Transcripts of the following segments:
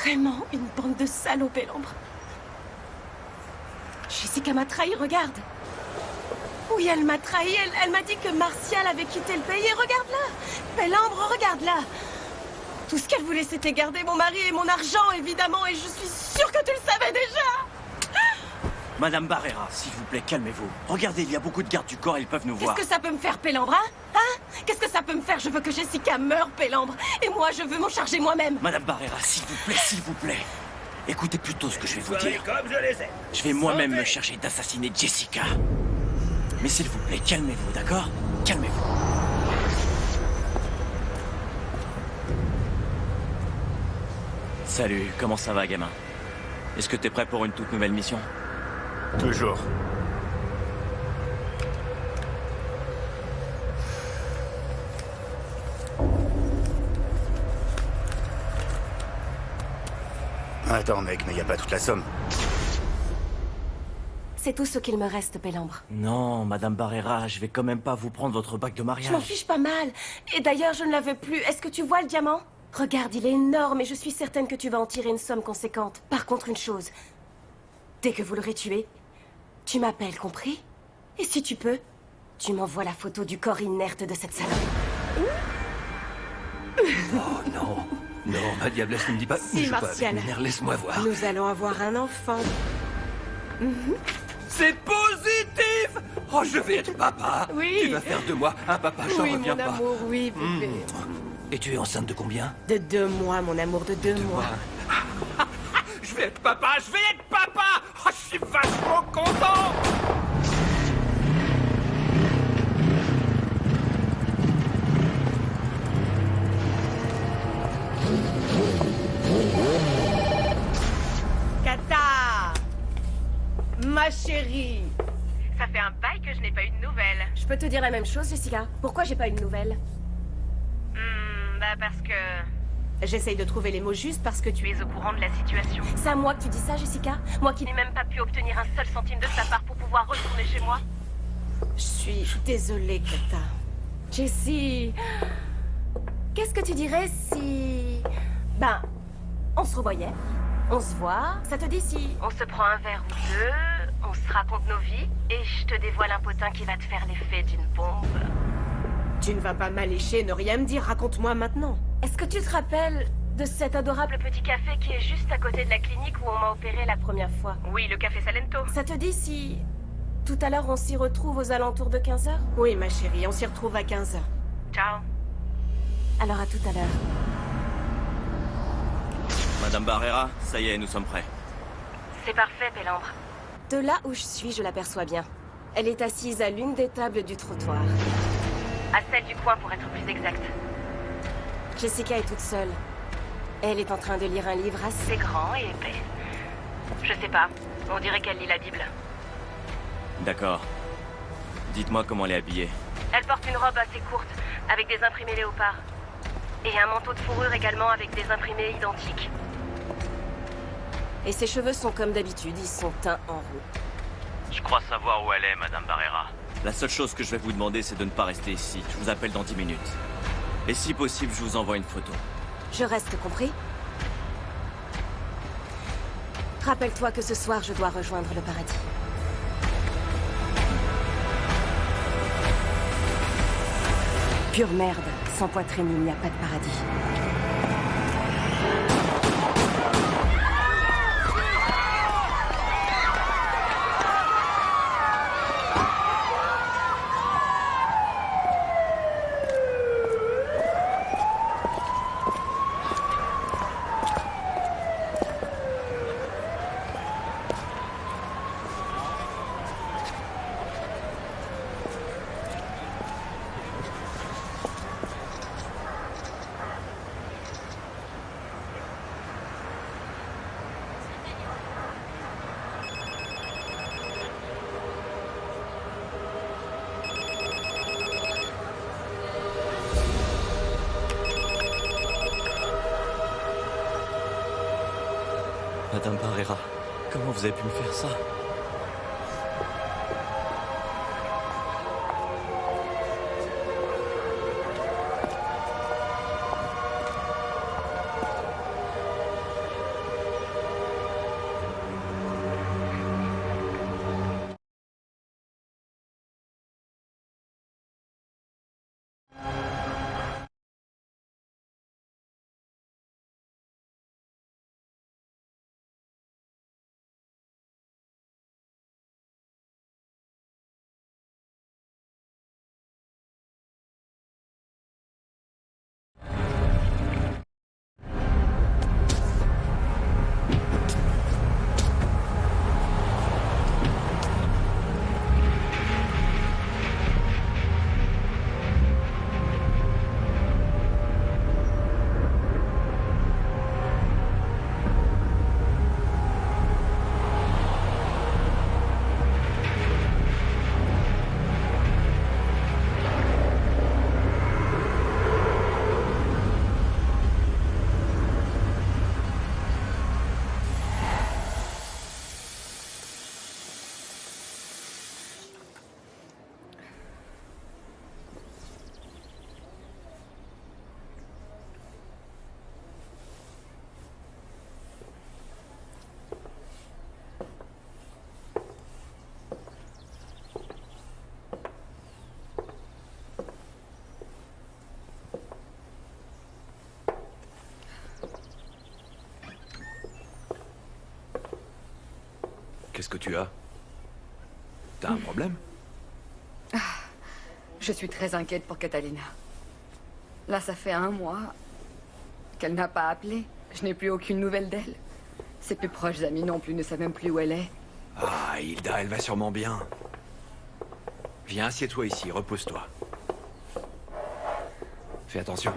Vraiment une bande de salauds, Pélambre. Jessica m'a trahi, regarde. Oui, elle m'a trahi. Elle m'a dit que Martial avait quitté le pays. Et regarde-la. Pélambre, regarde-la. Tout ce qu'elle voulait, c'était garder mon mari et mon argent, évidemment. Et je suis sûre que tu le savais déjà. Madame Barrera, s'il vous plaît, calmez-vous. Regardez, il y a beaucoup de gardes du corps, ils peuvent nous voir. Qu'est-ce que ça peut me faire, Pélambre, hein? Qu'est-ce que ça peut me faire? Je veux que Jessica meure, Pélambre. Et moi, je veux m'en charger moi-même. Madame Barrera, s'il vous plaît. Écoutez plutôt ce que je vais vous dire. Comme je les ai. Je vais moi-même me charger d'assassiner Jessica. Mais s'il vous plaît, calmez-vous, d'accord? Calmez-vous. Salut, comment ça va, gamin? Est-ce que t'es prêt pour une toute nouvelle mission? Toujours. Attends, mec, mais y a pas toute la somme. C'est tout ce qu'il me reste, Pélambre. Non, Madame Barrera, je vais quand même pas vous prendre votre bague de mariage. Je m'en fiche pas mal. Et d'ailleurs, je ne la veux plus. Est-ce que tu vois le diamant? Regarde, il est énorme et je suis certaine que tu vas en tirer une somme conséquente. Par contre, une chose. Dès que vous l'aurez tué, tu m'appelles, compris? Et si tu peux, tu m'envoies la photo du corps inerte de cette salope. Oh non. Non, ma diablesse ne me dit pas. Si, ne joue pas avec Martial. mes nerfs, laisse-moi voir. Nous allons avoir un enfant. C'est positif. Oh, je vais être papa. Oui. Tu vas faire de moi un papa, j'en Oui, reviens mon pas. amour, oui, bébé. Et tu es enceinte de combien? De 2 mois, mon amour, de 2 mois. Je vais être papa, je vais être papa. Oh, je suis vachement content. Kata! Ma chérie! Ça fait un bail que je n'ai pas eu de nouvelles. Je peux te dire la même chose, Jessica? Pourquoi j'ai pas une nouvelle? Parce que J'essaye de trouver les mots justes parce que tu es au courant de la situation. C'est à moi que tu dis ça, Jessica? Moi qui Je n'ai même pas pu obtenir un seul centime de sa part pour pouvoir retourner chez moi. Je suis désolée, Kata. Jessie... Qu'est-ce que tu dirais si... Ben, on se revoyait, on se voit, ça te dit si... On se prend un verre ou deux, on se raconte nos vies, et je te dévoile un potin qui va te faire l'effet d'une bombe. Tu ne vas pas m'allécher, ne rien me dire, raconte-moi maintenant. Est-ce que tu te rappelles de cet adorable... Le petit café qui est juste à côté de la clinique où on m'a opéré la première fois? Oui, le café Salento. Ça te dit si... Tout à l'heure, on s'y retrouve aux alentours de 15h? Oui, ma chérie, on s'y retrouve à 15h. Ciao. Alors à tout à l'heure. Madame Barrera, ça y est, nous sommes prêts. C'est parfait, Pélambre. De là où je suis, je l'aperçois bien. Elle est assise à l'une des tables du trottoir. À celle du coin, pour être plus exact. Jessica est toute seule. Elle est en train de lire un livre assez... C'est grand et épais. Je sais pas, on dirait qu'elle lit la Bible. D'accord. Dites-moi comment elle est habillée. Elle porte une robe assez courte, avec des imprimés léopards. Et un manteau de fourrure également avec des imprimés identiques. Et ses cheveux sont comme d'habitude, ils sont teints en roux. Je crois savoir où elle est, Madame Barrera. La seule chose que je vais vous demander, c'est de ne pas rester ici. Je vous appelle dans 10 minutes. Et si possible, je vous envoie une photo. Je reste, compris? Rappelle-toi que ce soir, je dois rejoindre le paradis. Pure merde. Sans poitrine, il n'y a pas de paradis. Madame Barrera, comment vous avez pu me faire ça? Qu'est-ce que tu as? T'as un problème? Je suis très inquiète pour Catalina. Là, ça fait 1 mois qu'elle n'a pas appelé. Je n'ai plus aucune nouvelle d'elle. Ses plus proches amis non plus ne savent même plus où elle est. Ah, Hilda, elle va sûrement bien. Viens, assieds-toi ici, repose-toi. Fais attention.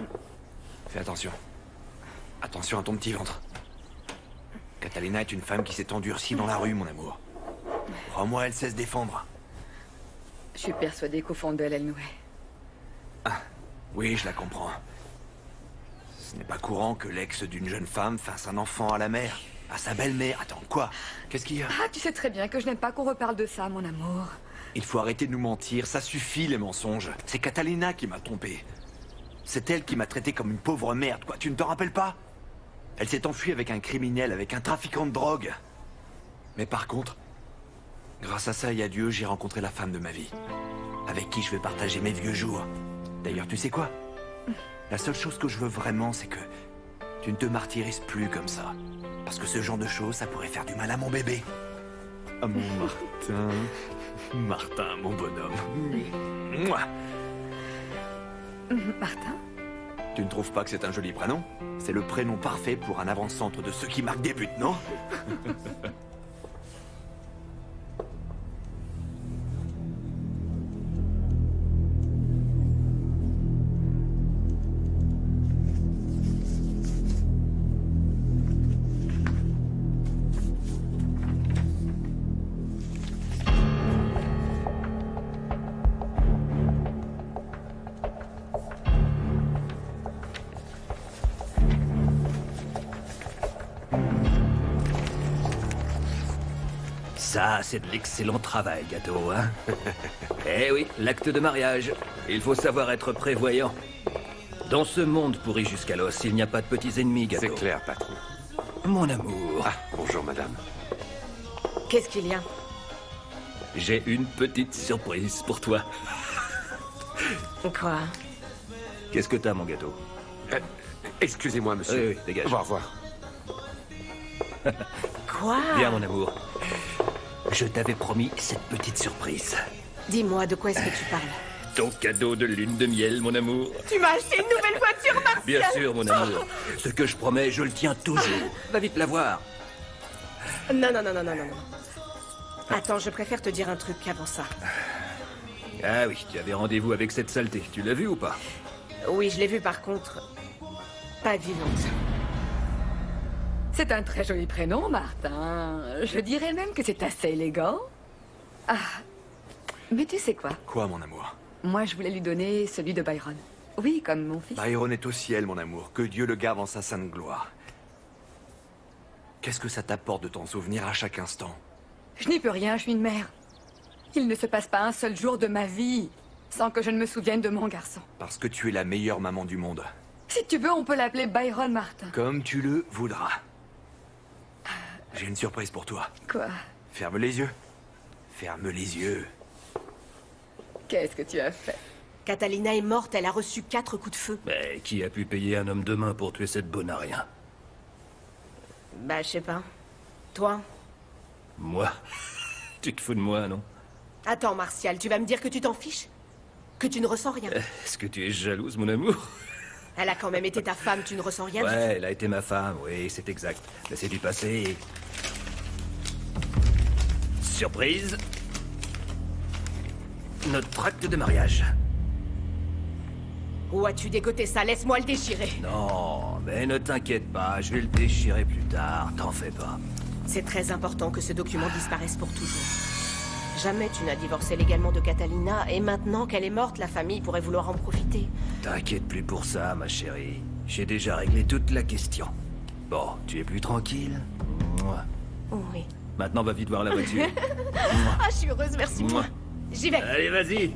Fais attention. Attention à ton petit ventre. Catalina est une femme qui s'est endurcie dans la rue, mon amour. Crois-moi, elle sait se défendre. Je suis persuadée qu'au fond d'elle, elle nous hait. Oui, je la comprends. Ce n'est pas courant que l'ex d'une jeune femme fasse un enfant à la mère, à sa belle-mère. Attends, quoi? Qu'est-ce qu'il y a? Ah, tu sais très bien que je n'aime pas qu'on reparle de ça, mon amour. Il faut arrêter de nous mentir, ça suffit les mensonges. C'est Catalina qui m'a trompé. C'est elle qui m'a traité comme une pauvre merde, quoi. Tu ne te rappelles pas? Elle s'est enfuie avec un criminel, avec un trafiquant de drogue. Mais par contre, grâce à ça et à Dieu, j'ai rencontré la femme de ma vie. Avec qui je vais partager mes vieux jours. D'ailleurs, tu sais quoi? La seule chose que je veux vraiment, c'est que tu ne te martyrises plus comme ça. Parce que ce genre de choses, ça pourrait faire du mal à mon bébé. À mon Martin. Martin, mon bonhomme. Mouah. Martin? Tu ne trouves pas que c'est un joli prénom? C'est le prénom parfait pour un avant-centre de ceux qui marquent des buts, non? Ça, c'est de l'excellent travail, gâteau, hein? Eh oui, l'acte de mariage. Il faut savoir être prévoyant. Dans ce monde pourri jusqu'à l'os, il n'y a pas de petits ennemis, gâteau. C'est clair, patron. Mon amour, Ah, bonjour, madame. Qu'est-ce qu'il y a? j'ai une petite surprise pour toi. Quoi? Qu'est-ce que t'as, mon gâteau? Excusez-moi, monsieur. Oui, oui, dégage. Au revoir. Quoi? Bien, mon amour. Je t'avais promis cette petite surprise. Dis-moi, de quoi est-ce que tu parles? Ton cadeau de lune de miel, mon amour. Tu m'as acheté une nouvelle voiture, Martial! Bien sûr, mon amour. Ce que je promets, je le tiens toujours. Va vite la voir. Non, non, non, non, non, non. Attends, je préfère te dire un truc avant ça. Ah oui, tu avais rendez-vous avec cette saleté. Tu l'as vue ou pas? Oui, je l'ai vue par contre. Pas vivante. C'est un très joli prénom, Martin. Je dirais même que c'est assez élégant. Ah, mais tu sais quoi? Quoi, mon amour? Moi, je voulais lui donner celui de Byron. Oui, comme mon fils. Byron est au ciel, mon amour. Que Dieu le garde en sa sainte gloire. Qu'est-ce que ça t'apporte de t'en souvenir à chaque instant? Je n'y peux rien, je suis une mère. Il ne se passe pas un seul jour de ma vie sans que je ne me souvienne de mon garçon. Parce que tu es la meilleure maman du monde. Si tu veux, on peut l'appeler Byron Martin. Comme tu le voudras. J'ai une surprise pour toi. Quoi? Ferme les yeux. Ferme les yeux. Qu'est-ce que tu as fait? Catalina est morte, elle a reçu 4 coups de feu. Mais qui a pu payer un homme de main pour tuer cette bonne à rien? Bah, je sais pas. Toi? Moi? Tu te fous de moi, non? Attends, Martial, tu vas me dire que tu t'en fiches? Que tu ne ressens rien? Est-ce que tu es jalouse, mon amour? Elle a quand même été ta femme, tu ne ressens rien du tout? Ouais, elle a été ma femme, oui, c'est exact. Mais c'est du passé. Surprise. Notre acte de mariage. Où as-tu dégoté ça? Laisse-moi le déchirer. Non, mais ne t'inquiète pas, je vais le déchirer plus tard, t'en fais pas. C'est très important que ce document disparaisse pour toujours. Jamais tu n'as divorcé légalement de Catalina, et maintenant qu'elle est morte, la famille pourrait vouloir en profiter. T'inquiète plus pour ça, ma chérie. J'ai déjà réglé toute la question. Bon, tu es plus tranquille? Mouah. Oui. Maintenant, va vite voir la voiture. Ah, je suis heureuse, merci. Mouah. J'y vais. Allez, vas-y.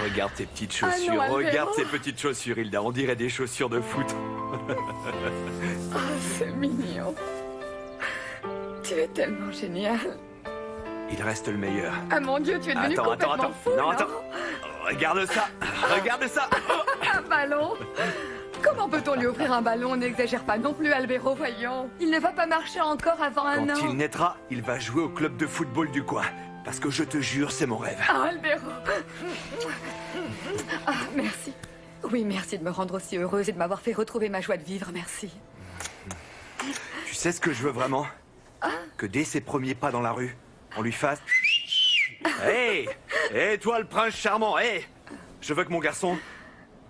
Regarde ces petites Ah chaussures. non, Alvaro. Regarde ces petites chaussures, Hilda. On dirait des chaussures de foot. Oh, c'est mignon. Tu es tellement génial. Il reste le meilleur. Ah mon Dieu, tu es devenu complètement fou, Non, non? attends. Regarde ça. Regarde ça. Un ballon. Comment peut-on lui offrir un ballon? N'exagère pas non plus, Albero, voyons. Il ne va pas marcher encore avant un an. Quand il naîtra, il va jouer au club de football du coin. Parce que je te jure, c'est mon rêve. Ah, Albero. Ah, merci. Oui, merci de me rendre aussi heureuse et de m'avoir fait retrouver ma joie de vivre, merci. Tu sais ce que je veux vraiment? Que dès ses premiers pas dans la rue, on lui fasse... Hé! Hé, toi le prince charmant, hé! Je veux que mon garçon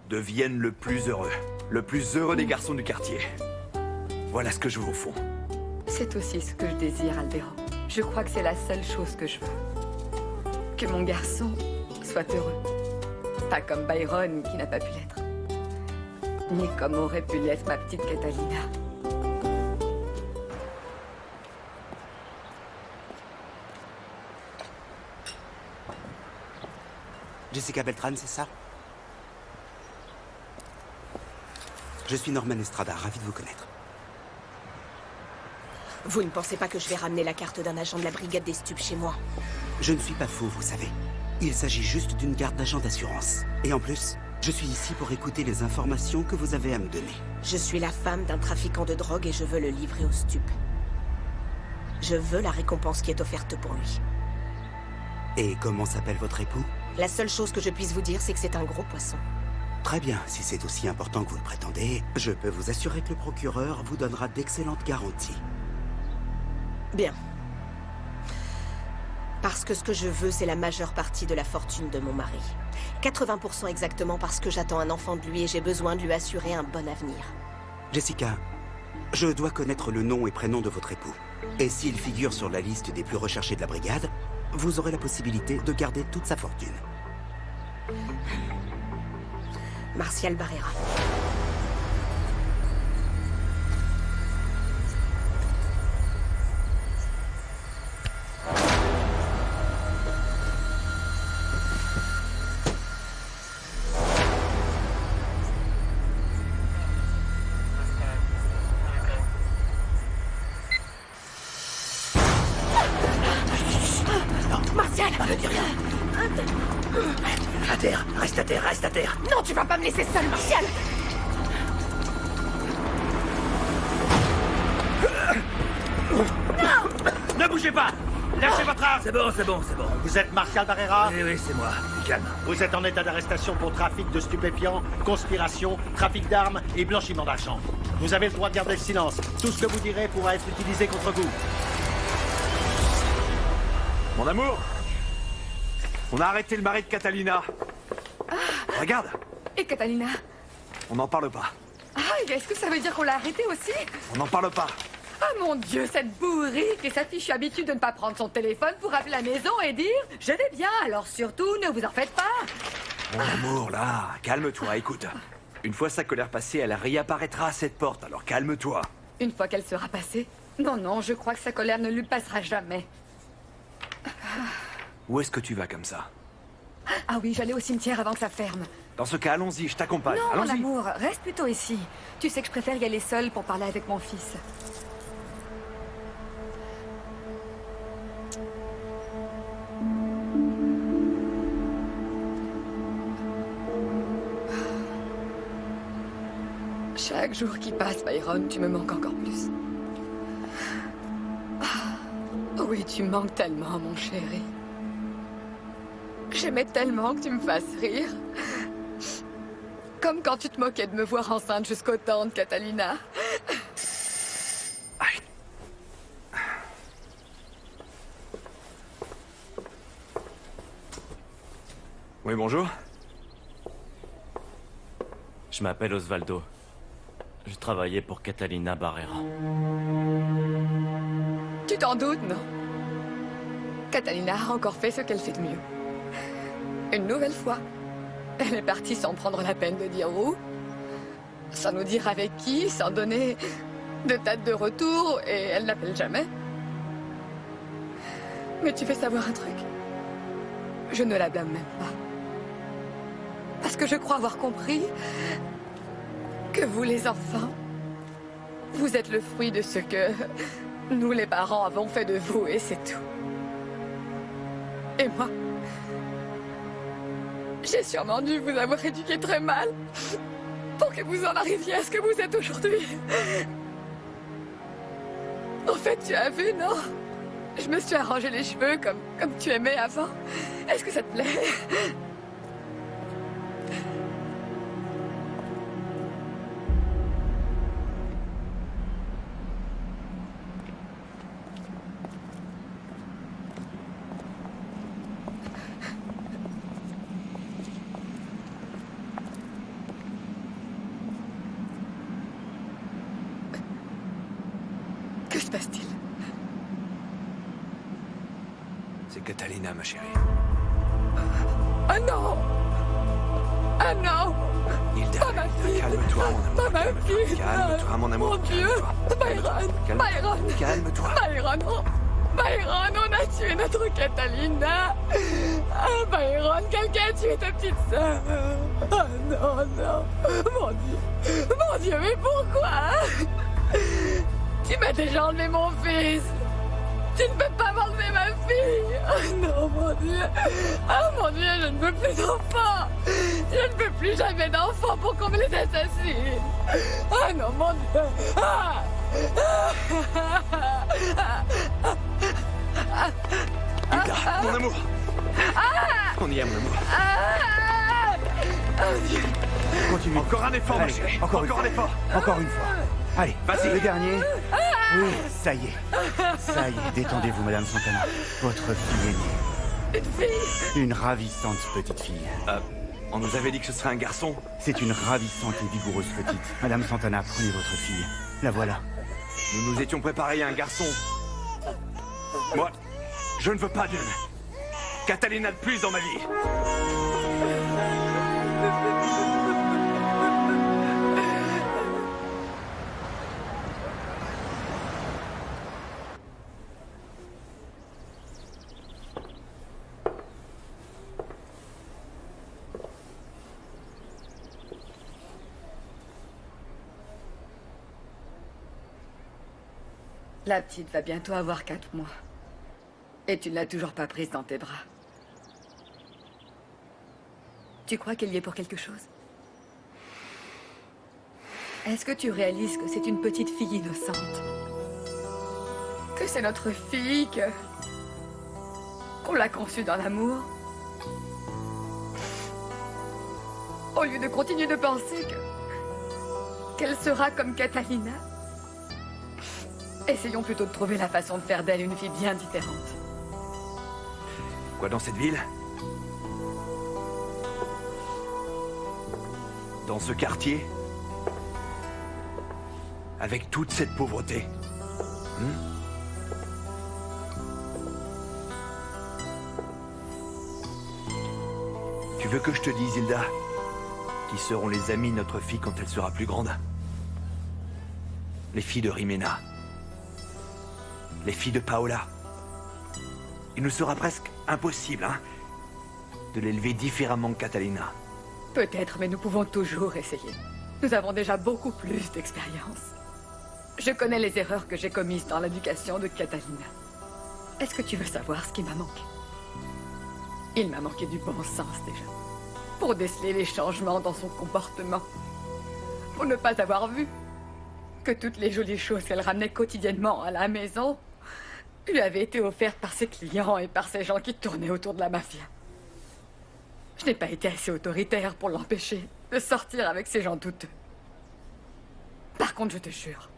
devienne le plus heureux des garçons du quartier. Voilà ce que je veux au fond. C'est aussi ce que je désire, Albero. Je crois que c'est la seule chose que je veux. Que mon garçon soit heureux. Pas comme Byron, qui n'a pas pu l'être. Ni comme aurait pu l'être ma petite Catalina. Jessica Beltran, c'est ça? Je suis Norman Estrada, ravi de vous connaître. Vous ne pensez pas que je vais ramener la carte d'un agent de la brigade des stupes chez moi? Je ne suis pas fou, vous savez. Il s'agit juste d'une carte d'agent d'assurance. Et en plus, je suis ici pour écouter les informations que vous avez à me donner. Je suis la femme d'un trafiquant de drogue et je veux le livrer aux stupes. Je veux la récompense qui est offerte pour lui. Et comment s'appelle votre époux? La seule chose que je puisse vous dire, c'est que c'est un gros poisson. Très bien, si c'est aussi important que vous le prétendez, je peux vous assurer que le procureur vous donnera d'excellentes garanties. Bien. Parce que ce que je veux, c'est la majeure partie de la fortune de mon mari. 80% exactement parce que j'attends un enfant de lui et j'ai besoin de lui assurer un bon avenir. Jessica, je dois connaître le nom et prénom de votre époux. Et s'il figure sur la liste des plus recherchés de la brigade, vous aurez la possibilité de garder toute sa fortune. Martial Barrera. Reste à terre. Non, tu vas pas me laisser seule, Martial! Ne bougez pas! Lâchez votre arme! C'est bon. Vous êtes Martial Barrera? Oui, c'est moi. Calme. Vous êtes en état d'arrestation pour trafic de stupéfiants, conspiration, trafic d'armes et blanchiment d'argent. Vous avez le droit de garder le silence. Tout ce que vous direz pourra être utilisé contre vous. Mon amour, on a arrêté le mari de Catalina. Regarde, Et Catalina? on n'en parle pas. Ah, est-ce que ça veut dire qu'on l'a arrêtée aussi? On n'en parle pas. Ah mon Dieu, cette bourrique et sa fichue habitude de ne pas prendre son téléphone pour appeler la maison et dire « Je vais bien, alors surtout, ne vous en faites pas !» Mon amour, là, calme-toi, écoute. Une fois sa colère passée, elle réapparaîtra à cette porte, alors calme-toi. Une fois qu'elle sera passée? Non, je crois que sa colère ne lui passera jamais. Où est-ce que tu vas comme ça? Ah oui, j'allais au cimetière avant que ça ferme. Dans ce cas, allons-y, je t'accompagne. Non, mon Allons-y. amour, reste plutôt ici. Tu sais que je préfère y aller seule pour parler avec mon fils. Chaque jour qui passe, Byron, tu me manques encore plus. Ah, oui, tu me manques tellement, mon chéri. J'aimais tellement que tu me fasses rire. Comme quand tu te moquais de me voir enceinte jusqu'au temps de Catalina. Aïe. Oui, bonjour. Je m'appelle Osvaldo. Je travaillais pour Catalina Barrera. Tu t'en doutes, non? Catalina a encore fait ce qu'elle fait de mieux. Une nouvelle fois. Elle est partie sans prendre la peine de dire où, sans nous dire avec qui, sans donner de date de retour, et elle n'appelle jamais. Mais tu veux savoir un truc? Je ne la blâme même pas. Parce que je crois avoir compris que vous, les enfants, vous êtes le fruit de ce que nous, les parents, avons fait de vous, et c'est tout. Et moi, j'ai sûrement dû vous avoir éduqué très mal pour que vous en arriviez à ce que vous êtes aujourd'hui. En fait, tu as vu, non? Je me suis arrangé les cheveux comme tu aimais avant. Est-ce que ça te plaît? Que se passe-t-il? C'est Catalina, ma chérie. Ah non! Ah non! Hilda, Pas ma fille! calme-toi, mon amour. Pas ma fille! Calme-toi, mon amour. Mon Dieu! Byron! Byron! Calme-toi. Byron! Byron, on a tué notre Catalina! Ah, Byron, quelqu'un a tué ta petite sœur! Oh non, non! Mon Dieu! Mon Dieu, mais pourquoi? Tu m'as déjà enlevé mon fils! Tu ne peux pas m'enlever ma fille! Oh non, mon Dieu! Oh mon Dieu, je ne veux plus d'enfants! Je ne veux plus jamais d'enfants pour qu'on me les assassine! Oh non, mon Dieu! Ah! Hilda, mon amour. On y est, mon amour. Oh Dieu! Continue. Encore un effort, ma Allez, chérie. encore Encore un effort. Encore une fois. Allez, Vas-y. le dernier. Oui, ça y est. Ça y est, détendez-vous, Madame Santana. Votre fille est née. Une fille! Une ravissante petite fille. On nous avait dit que ce serait un garçon. C'est une ravissante et vigoureuse petite. Madame Santana, prenez votre fille. La voilà. Nous nous étions préparés à un garçon. Moi, je ne veux pas d'une Catalina de plus dans ma vie. La petite va bientôt avoir 4 mois. Et tu ne l'as toujours pas prise dans tes bras. Tu crois qu'elle y est pour quelque chose? Est-ce que tu réalises que c'est une petite fille innocente? Que c'est notre fille, qu'on l'a conçue dans l'amour? Au lieu de continuer de penser qu'elle sera comme Catalina, essayons plutôt de trouver la façon de faire d'elle une fille bien différente. Quoi, dans cette ville? Dans ce quartier? Avec toute cette pauvreté? Tu veux que je te dise, Hilda, qui seront les amis de notre fille quand elle sera plus grande? Les filles de Rimena. Les filles de Paola. Il nous sera presque impossible, hein, de l'élever différemment que Catalina. Peut-être, mais nous pouvons toujours essayer. Nous avons déjà beaucoup plus d'expérience. Je connais les erreurs que j'ai commises dans l'éducation de Catalina. Est-ce que tu veux savoir ce qui m'a manqué? Il m'a manqué du bon sens déjà. Pour déceler les changements dans son comportement. Pour ne pas avoir vu que toutes les jolies choses qu'elle ramenait quotidiennement à la maison lui avaient été offertes par ses clients et par ces gens qui tournaient autour de la mafia. Je n'ai pas été assez autoritaire pour l'empêcher de sortir avec ces gens douteux. Par contre, je te jure,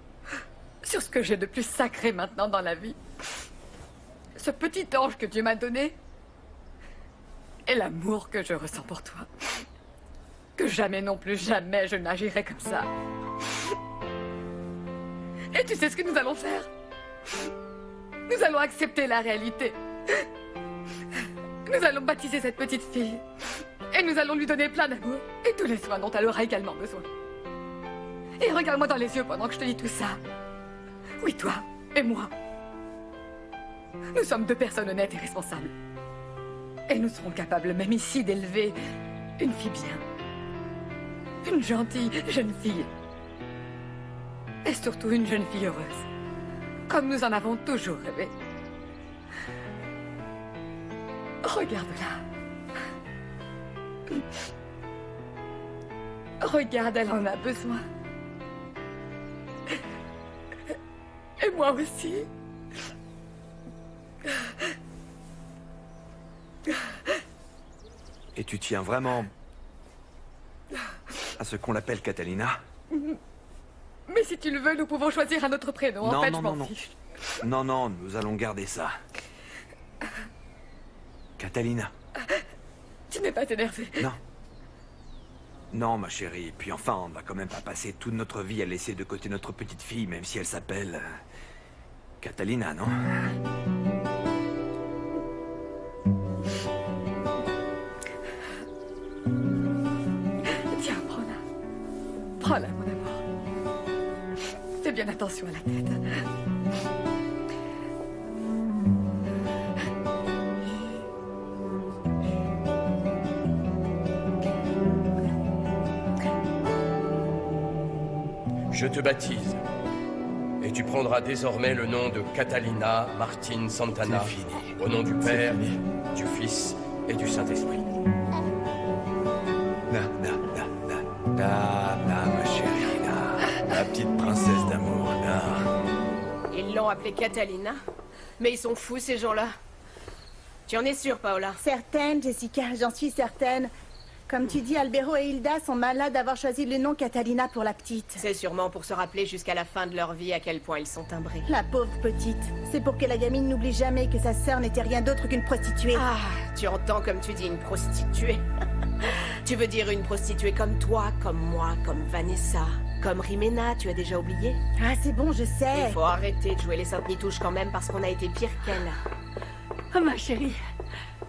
sur ce que j'ai de plus sacré maintenant dans la vie, ce petit ange que Dieu m'a donné et l'amour que je ressens pour toi. Que jamais non plus, jamais je n'agirai comme ça. Et tu sais ce que nous allons faire? Nous allons accepter la réalité. Nous allons baptiser cette petite fille. Et nous allons lui donner plein d'amour et tous les soins dont elle aura également besoin. Et regarde-moi dans les yeux pendant que je te dis tout ça. Oui, toi et moi. Nous sommes 2 personnes honnêtes et responsables. Et nous serons capables, même ici, d'élever une fille bien. Une gentille jeune fille. Et surtout une jeune fille heureuse. Comme nous en avons toujours rêvé. Regarde-la. Regarde, elle en a besoin. Et moi aussi. Et tu tiens vraiment à ce qu'on l'appelle Catalina? Mais si tu le veux, nous pouvons choisir un autre prénom. Non, en fait, non, je m'en non, fiche. Non, non, nous allons garder ça. Catalina. Tu n'es pas énervé. Non. Non, ma chérie. Puis enfin, on ne va quand même pas passer toute notre vie à laisser de côté notre petite fille, même si elle s'appelle... Catalina, non? Tiens, prends-la. Prends-la, mon amour. Fais bien attention à la tête. Je te baptise. Et tu prendras désormais le nom de Catalina Martin Santana. C'est fini. Au nom du Père, du Fils et du Saint-Esprit. Ma chérie, ma petite princesse d'amour, Ils l'ont appelée Catalina. Mais ils sont fous, ces gens-là. Tu en es sûre, Paola? Certaine, Jessica, j'en suis certaine. Comme tu dis, Albero et Hilda sont malades d'avoir choisi le nom Catalina pour la petite. C'est sûrement pour se rappeler jusqu'à la fin de leur vie à quel point ils sont timbrés. La pauvre petite. C'est pour que la gamine n'oublie jamais que sa sœur n'était rien d'autre qu'une prostituée. Ah, tu entends comme tu dis une prostituée. Tu veux dire une prostituée comme toi, comme moi, comme Vanessa, comme Rimena, tu as déjà oublié? Ah, c'est bon, je sais. Il faut arrêter de jouer les saintes nitouches quand même parce qu'on a été pire qu'elle. Oh, ma chérie.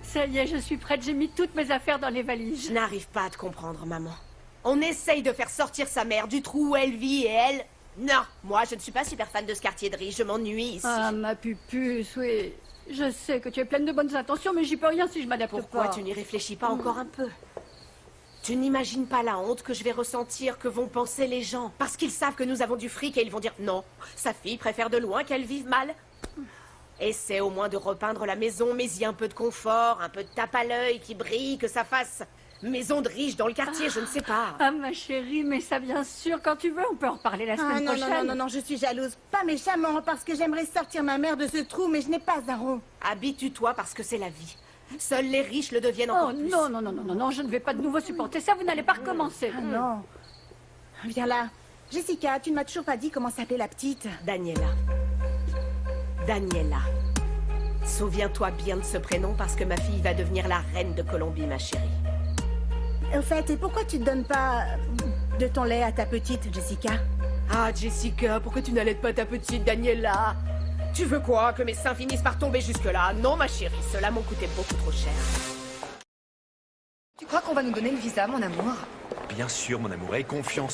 Ça y est, je suis prête, j'ai mis toutes mes affaires dans les valises. Je n'arrive pas à te comprendre, maman. On essaye de faire sortir sa mère du trou où elle vit et elle... Non, moi je ne suis pas super fan de ce quartier de riche, je m'ennuie ici. Ah, ma pupuce, oui. Je sais que tu es pleine de bonnes intentions, mais j'y peux rien si je m'adapte pas. Pourquoi tu n'y réfléchis pas encore un peu? Tu n'imagines pas la honte que je vais ressentir, que vont penser les gens. Parce qu'ils savent que nous avons du fric et ils vont dire non, sa fille préfère de loin qu'elle vive mal. Essaie au moins de repeindre la maison, mais y a un peu de confort, un peu de tape à l'œil qui brille, que ça fasse maison de riche dans le quartier, je ne sais pas. Ah, ma chérie, mais ça bien sûr, quand tu veux, on peut en reparler la semaine non, prochaine. non, je suis jalouse. Pas méchamment, parce que j'aimerais sortir ma mère de ce trou, mais je n'ai pas un rond. Habitue-toi parce que c'est la vie. Seuls les riches le deviennent encore plus. Non, non, je ne vais pas de nouveau supporter ça, vous n'allez pas recommencer. Ah non. Viens là. Jessica, tu ne m'as toujours pas dit comment s'appelait la petite. Daniela. Daniela. Souviens-toi bien de ce prénom parce que ma fille va devenir la reine de Colombie, ma chérie. Au fait, et pourquoi tu ne donnes pas de ton lait à ta petite, Jessica? Ah, Jessica, pourquoi tu n'allaites pas ta petite Daniela? Tu veux quoi? Que mes seins finissent par tomber jusque-là? Non, ma chérie, cela m'ont coûté beaucoup trop cher. Tu crois qu'on va nous donner le visa, mon amour? Bien sûr, mon amour, aie confiance en